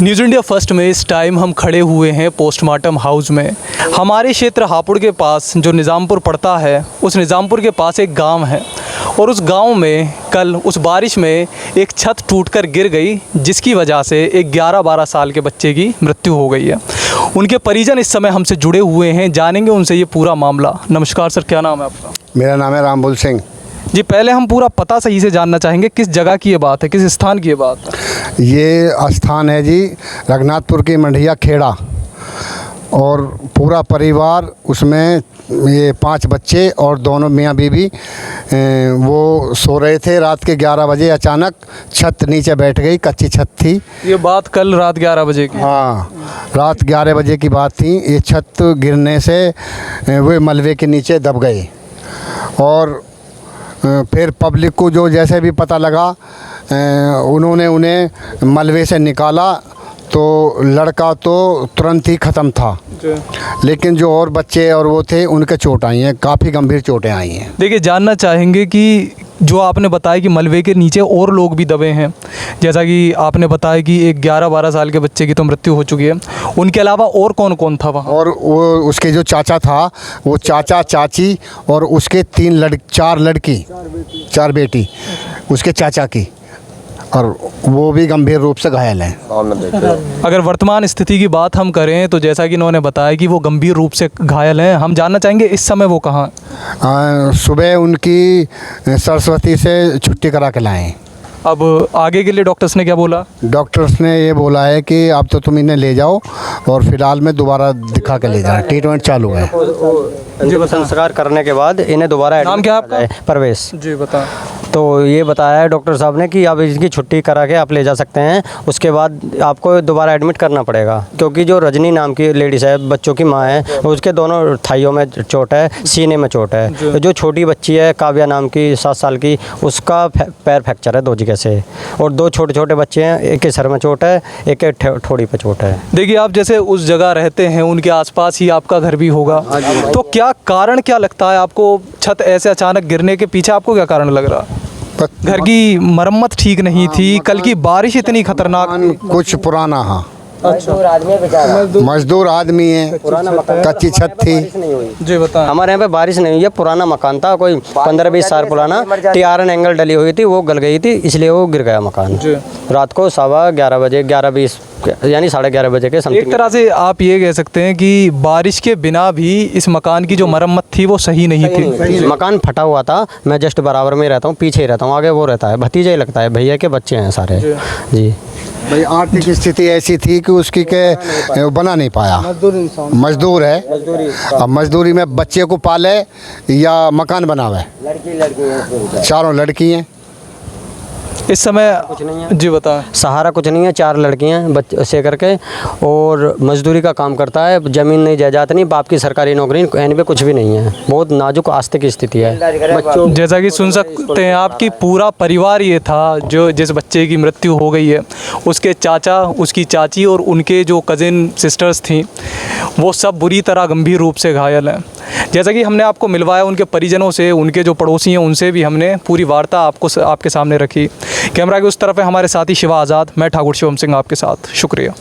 News India first में इस time हम खड़े हुए हैं पोस्टमार्टम हाउस में। हमारे क्षेत्र हापुड़ के पास जो निज़ामपुर पड़ता है, उस निज़ामपुर के पास एक गांव है और उस गांव में कल उस बारिश में एक छत टूटकर गिर गई, जिसकी वजह से एक 11-12 साल के बच्चे की मृत्यु हो गई है। उनके परिजन इस समय हमसे जुड़े हुए हैं, जानेंगे उनसे ये पूरा मामला। नमस्कार सर, क्या नाम है आपका? मेरा नाम है रामबुल सिंह जी। पहले हम पूरा पता सही से जानना चाहेंगे, किस जगह की ये बात है, किस स्थान की ये बात है? ये स्थान है जी रघुनाथपुर की मंडिया खेड़ा, और पूरा परिवार उसमें ये 5 बच्चे और दोनों मियाँ बीवी वो सो रहे थे। रात के 11 बजे अचानक छत नीचे बैठ गई, कच्ची छत थी। ये बात कल रात 11 बजे की? हाँ, रात 11 बजे की बात थी। ये छत गिरने से वे मलबे के नीचे दब गए और फिर पब्लिक को जो जैसे भी पता लगा, उन्होंने उन्हें मलबे से निकाला तो लड़का तो तुरंत ही ख़त्म था, लेकिन जो और बच्चे और वो थे उनके चोट आई हैं, काफ़ी गंभीर चोटें आई हैं। देखिए, जानना चाहेंगे कि जो आपने बताया कि मलबे के नीचे और लोग भी दबे हैं, जैसा कि आपने बताया कि एक 11-12 साल के बच्चे की तो मृत्यु हो चुकी है, उनके अलावा और कौन कौन था वहाँ? और वो उसके जो चाचा था, वो चाचा चाची और उसके 4 बेटी उसके चाचा की, और वो भी गंभीर रूप से घायल हैं। अगर वर्तमान स्थिति की बात हम करें तो जैसा कि इन्होंने बताया कि वो गंभीर रूप से घायल हैं, हम जानना चाहेंगे इस समय वो कहाँ हैं? सुबह उनकी सरस्वती से छुट्टी करा के लाएँ। अब आगे के लिए डॉक्टर्स ने क्या बोला? डॉक्टर्स ने ये बोला है कि अब तो तुम इन्हें ले जाओ और फिलहाल में दोबारा दिखा के ले जाना, ट्रीटमेंट चालू है। संस्कार करने के बाद इन्हें दोबारा। नाम क्या है आपका? परवेश जी, बता। तो ये बताया है डॉक्टर साहब ने कि अब इसकी छुट्टी करा के आप ले जा सकते हैं, उसके बाद आपको दोबारा एडमिट करना पड़ेगा, क्योंकि जो रजनी नाम की लेडीज़ है, बच्चों की माँ है, उसके दोनों थाइयों में चोट है, सीने में चोट है। जो छोटी बच्ची है काव्या नाम की 7 साल की, उसका पैर फ्रैक्चर है 2 जगह से, और 2 छोटे बच्चे हैं, एक के सर में चोट है, एक के ठोड़ी पे चोट है। देखिए, आप जैसे उस जगह रहते हैं, उनके आसपास ही आपका घर भी होगा, तो क्या कारण क्या लगता है आपको? छत ऐसे अचानक गिरने के पीछे आपको क्या कारण लग रहा? घर की मरम्मत ठीक नहीं थी, कल की बारिश इतनी खतरनाक? कुछ पुराना, हाँ, मजदूर आदमी है, कच्ची छत थी। जी, बता। हमारे यहाँ पे बारिश नहीं हुई है, पुराना मकान था, कोई 15-20 साल पुराना, TRN एंगल डली हुई थी, वो गल गई थी, इसलिए वो गिर गया मकान। रात को 11:15 बजे, 11:20 यानी 11:30 बजे के समथिंग। एक तरह से आप ये कह सकते हैं कि बारिश के बिना भी इस मकान की जो मरम्मत थी वो सही नहीं थी। मकान फटा हुआ था। मैं जस्ट बराबर में रहता हूँ, पीछे ही रहता हूँ, आगे वो रहता है, भतीजा ही लगता है, भैया के बच्चे हैं सारे। जी भाई, आर्थिक स्थिति ऐसी थी कि उसकी के बना नहीं पाया। मजदूर है, अब मजदूरी में बच्चे को पाले या मकान बनावे। चारों लड़की हैं। इस समय कुछ नहीं है। जी, बता। सहारा कुछ नहीं है, 4 लड़कियां बच्चे से करके, और मजदूरी का काम करता है, ज़मीन नहीं, जायदाद नहीं, बाप की सरकारी नौकरी कहीं पे कुछ भी नहीं है, बहुत नाजुक आस्तिक स्थिति है बच्चों। जैसा कि सुन सकते हैं आपकी पूरा परिवार ये था, जो जिस बच्चे की मृत्यु हो गई है, उसके चाचा, उसकी चाची और उनके जो कज़िन सिस्टर्स थीं, वो सब बुरी तरह गंभीर रूप से घायल हैं। जैसा कि हमने आपको मिलवाया उनके परिजनों से, उनके जो पड़ोसी हैं उनसे भी हमने पूरी वार्ता आपके सामने रखी। कैमरा के उस तरफ है हमारे साथी शिवा आज़ाद, मैं ठाकुर शिवम सिंह आपके साथ। शुक्रिया।